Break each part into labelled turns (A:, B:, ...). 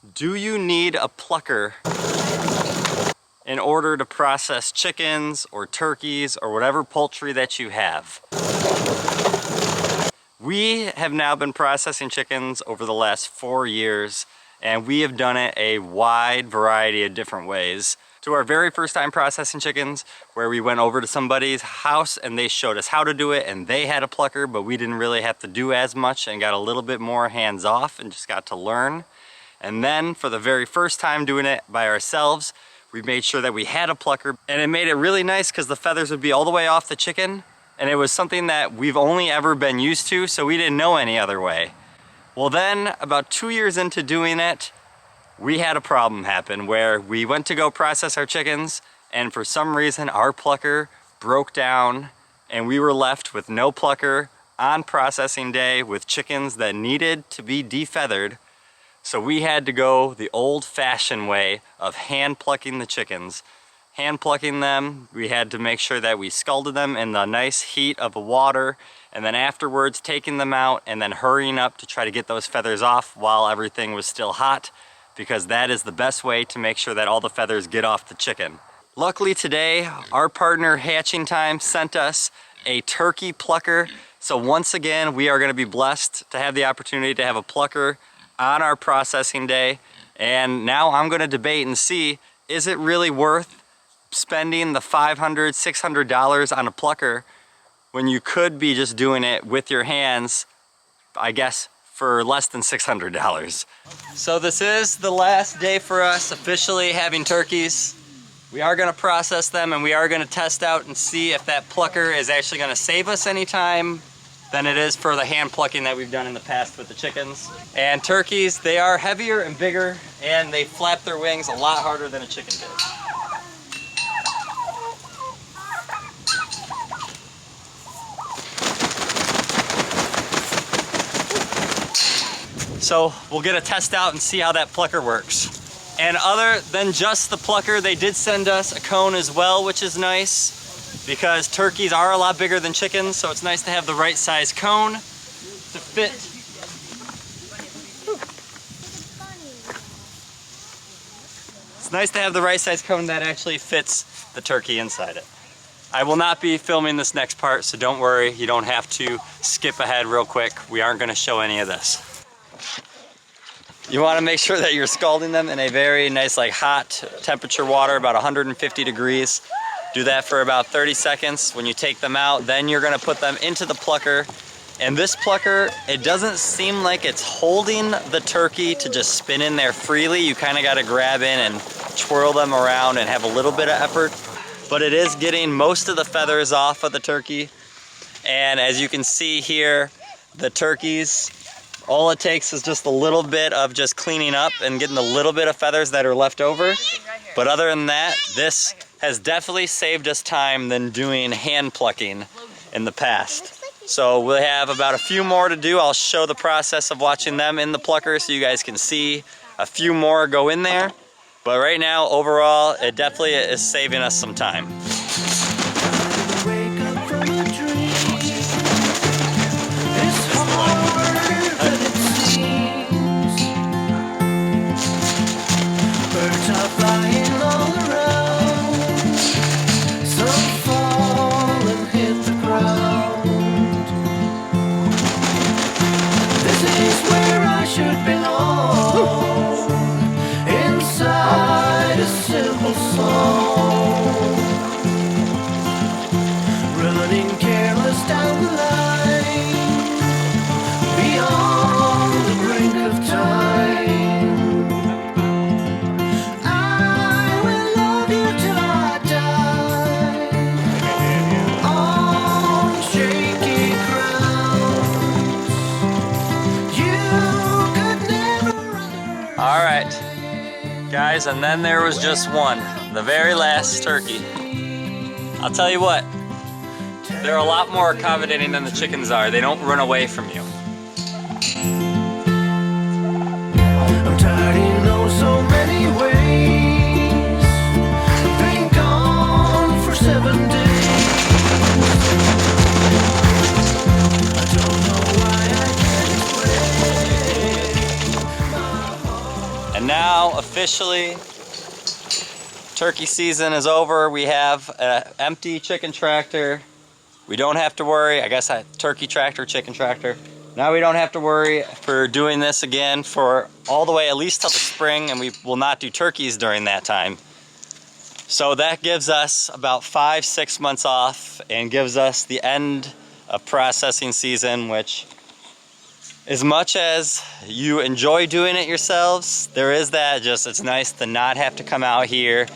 A: Do you need a plucker in order to process chickens or turkeys or whatever poultry that you have? We have now been processing chickens over the last 4 years, and we have done it a wide variety of different ways. To our very first time processing chickens, where we went over to somebody's house and they showed us how to do it, and they had a plucker, but we didn't really have to do as much and got a little bit more hands off and just got to learn. And then for the very first time doing it by ourselves, we made sure that we had a plucker, and it made it really nice because the feathers would be all the way off the chicken, and it was something that we've only ever been used to, so we didn't know any other way. Well then, about 2 years into doing it, we had a problem happen where we went to go process our chickens, and for some reason our plucker broke down and we were left with no plucker on processing day with chickens that needed to be defeathered. So we had to go the old-fashioned way of hand plucking the chickens. Hand plucking them, we had to make sure that we scalded them in the nice heat of the water, and then afterwards taking them out and then hurrying up to try to get those feathers off while everything was still hot, because that is the best way to make sure that all the feathers get off the chicken. Luckily today, our partner Hatching Time sent us a turkey plucker. So once again, we are going to be blessed to have the opportunity to have a plucker on our processing day. And now I'm going to debate and see, is it really worth spending the $500, $600 on a plucker when you could be just doing it with your hands, I guess, for less than $600. So this is the last day for us officially having turkeys. We are going to process them, and we are going to test out and see if that plucker is actually going to save us any time than it is for the hand plucking that we've done in the past with the chickens. And turkeys, they are heavier and bigger, and they flap their wings a lot harder than a chicken did. So we'll get a test out and see how that plucker works. And other than just the plucker, they did send us a cone as well, which is nice because turkeys are a lot bigger than chickens, so it's nice to have the right size cone to fit. It's nice to have the right size cone that actually fits the turkey inside it. I will not be filming this next part, so don't worry, you don't have to skip ahead real quick. We aren't going to show any of this. You want to make sure that you're scalding them in a very nice, like hot temperature water, about 150 degrees. Do that for about 30 seconds. When you take them out, then you're going to put them into the plucker. And this plucker, it doesn't seem like it's holding the turkey to just spin in there freely. You kind of got to grab in and twirl them around and have a little bit of effort. But it is getting most of the feathers off of the turkey. And as you can see here, the turkeys, all it takes is just a little bit of just cleaning up and getting a little bit of feathers that are left over. But other than that, this has definitely saved us time than doing hand plucking in the past. So we'll have about a few more to do. I'll show the process of watching them in the plucker so you guys can see a few more go in there. But right now, overall, it definitely is saving us some time. Guys, and then there was just one, the very last turkey. I'll tell you what, they're a lot more accommodating than the chickens are. They don't run away from you. I'm tired in oh so many ways. Been gone for 7 days. I don't know why I can't explain. And now officially turkey season is over. We have an empty chicken tractor. We don't have to worry, I guess turkey tractor, chicken tractor. Now we don't have to worry for doing this again for all the way at least till the spring, and we will not do turkeys during that time. So that gives us about 5-6 months off and gives us the end of processing season, which as much as you enjoy doing it yourselves, there is that just, it's nice to not have to come out here,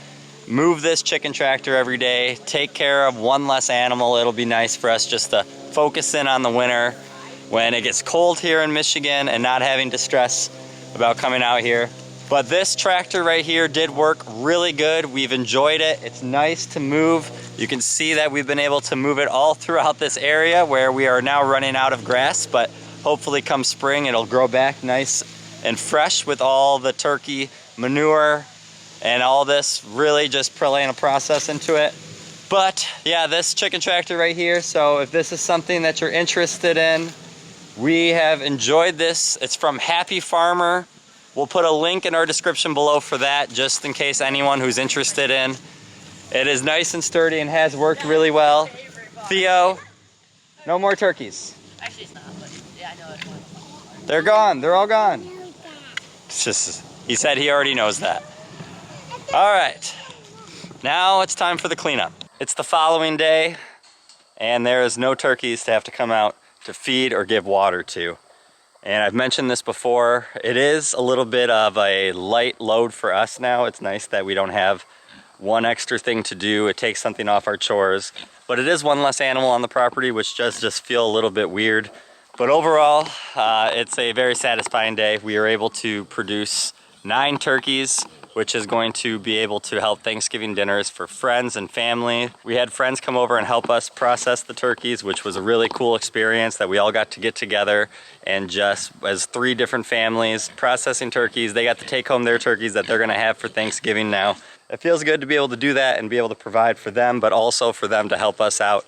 A: move this chicken tractor every day, take care of one less animal. It'll be nice for us just to focus in on the winter when it gets cold here in Michigan and not having to stress about coming out here. But this tractor right here did work really good. We've enjoyed it. It's nice to move. You can see that we've been able to move it all throughout this area where we are now running out of grass, but hopefully come spring it'll grow back nice and fresh with all the turkey manure and all this really just laying a process into it. But yeah, this chicken tractor right here, so if this is something that you're interested in, we have enjoyed this. It's from Happy Farmer. We'll put a link in our description below for that, just in case anyone who's interested in. It is nice and sturdy and has worked really well. Theo, no more turkeys.
B: Actually, it's not, but yeah, I know it's one.
A: They're gone, they're all gone. It's just, he said he already knows that. All right, now it's time for the cleanup. It's the following day, and there is no turkeys to have to come out to feed or give water to. And I've mentioned this before, it is a little bit of a light load for us now. It's nice that we don't have one extra thing to do. It takes something off our chores, but it is one less animal on the property, which does just feel a little bit weird. But overall, it's a very satisfying day. We are able to produce 9 turkeys, which is going to be able to help Thanksgiving dinners for friends and family. We had friends come over and help us process the turkeys, which was a really cool experience that we all got to get together and just as 3 different families processing turkeys. They got to take home their turkeys that they're gonna have for Thanksgiving now. It feels good to be able to do that and be able to provide for them, but also for them to help us out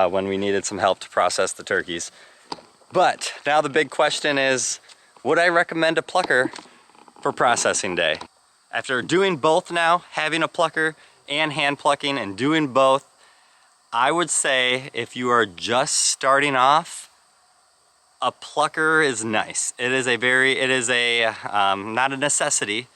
A: when we needed some help to process the turkeys. But now the big question is, would I recommend a plucker for processing day? After doing both now, having a plucker and hand plucking and doing both, I would say if you are just starting off, a plucker is nice. It is not a necessity,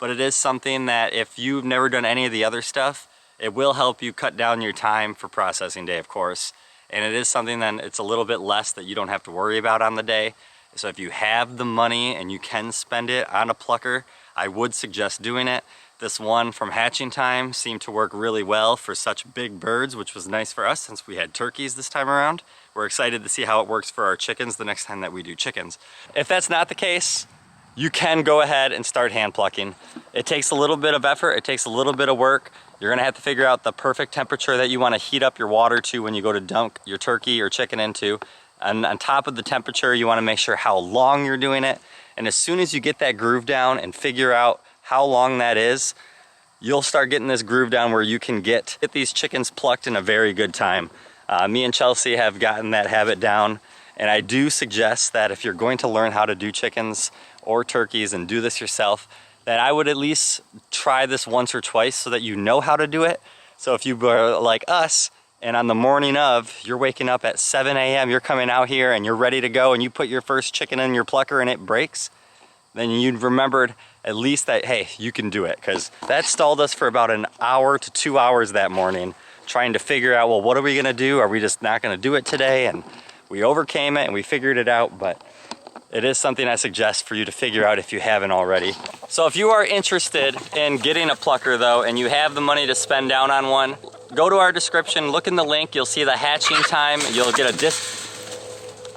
A: but it is something that if you've never done any of the other stuff, it will help you cut down your time for processing day, of course. And it is something that it's a little bit less that you don't have to worry about on the day. So if you have the money and you can spend it on a plucker, I would suggest doing it. This one from Hatching Time seemed to work really well for such big birds, which was nice for us since we had turkeys this time around. We're excited to see how it works for our chickens the next time that we do chickens. If that's not the case, you can go ahead and start hand plucking. It takes a little bit of effort, it takes a little bit of work. You're gonna have to figure out the perfect temperature that you wanna heat up your water to when you go to dunk your turkey or chicken into. And on top of the temperature, you wanna make sure how long you're doing it. And as soon as you get that groove down and figure out how long that is, you'll start getting this groove down where you can get these chickens plucked in a very good time. Me and Chelsea have gotten that habit down, and I do suggest that if you're going to learn how to do chickens or turkeys and do this yourself, that I would at least try this once or twice so that you know how to do it. So if you are like us, and on the morning of, you're waking up at 7 a.m., you're coming out here and you're ready to go and you put your first chicken in your plucker and it breaks, then you've remembered at least that, hey, you can do it. Because that stalled us for about an hour to 2 hours that morning, trying to figure out, well, what are we gonna do? Are we just not gonna do it today? And we overcame it and we figured it out, but it is something I suggest for you to figure out if you haven't already. So if you are interested in getting a plucker though, and you have the money to spend down on one, go to our description, look in the link, you'll see the Hatching Time, you'll get a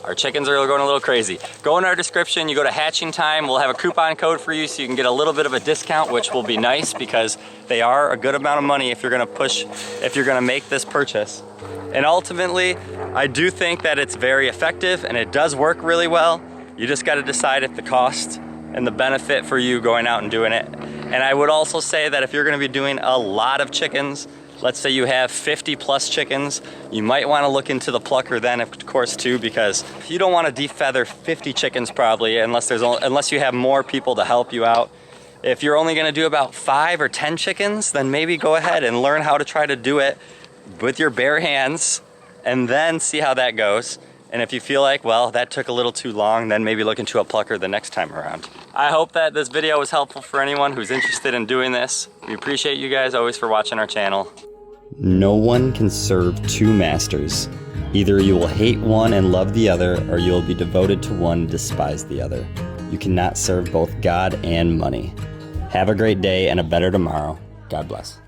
A: our chickens are going a little crazy. Go in our description, you go to Hatching Time, we'll have a coupon code for you so you can get a little bit of a discount, which will be nice because they are a good amount of money if you're gonna make this purchase. And ultimately, I do think that it's very effective and it does work really well. You just gotta decide if the cost and the benefit for you going out and doing it. And I would also say that if you're gonna be doing a lot of chickens, let's say you have 50 plus chickens, you might wanna look into the plucker then, of course, too, because you don't wanna defeather 50 chickens probably unless you have more people to help you out. If you're only gonna do about 5 or 10 chickens, then maybe go ahead and learn how to try to do it with your bare hands and then see how that goes. And if you feel like, well, that took a little too long, then maybe look into a plucker the next time around. I hope that this video was helpful for anyone who's interested in doing this. We appreciate you guys always for watching our channel. No one can serve two masters. Either you will hate one and love the other, or you will be devoted to one and despise the other. You cannot serve both God and money. Have a great day and a better tomorrow. God bless.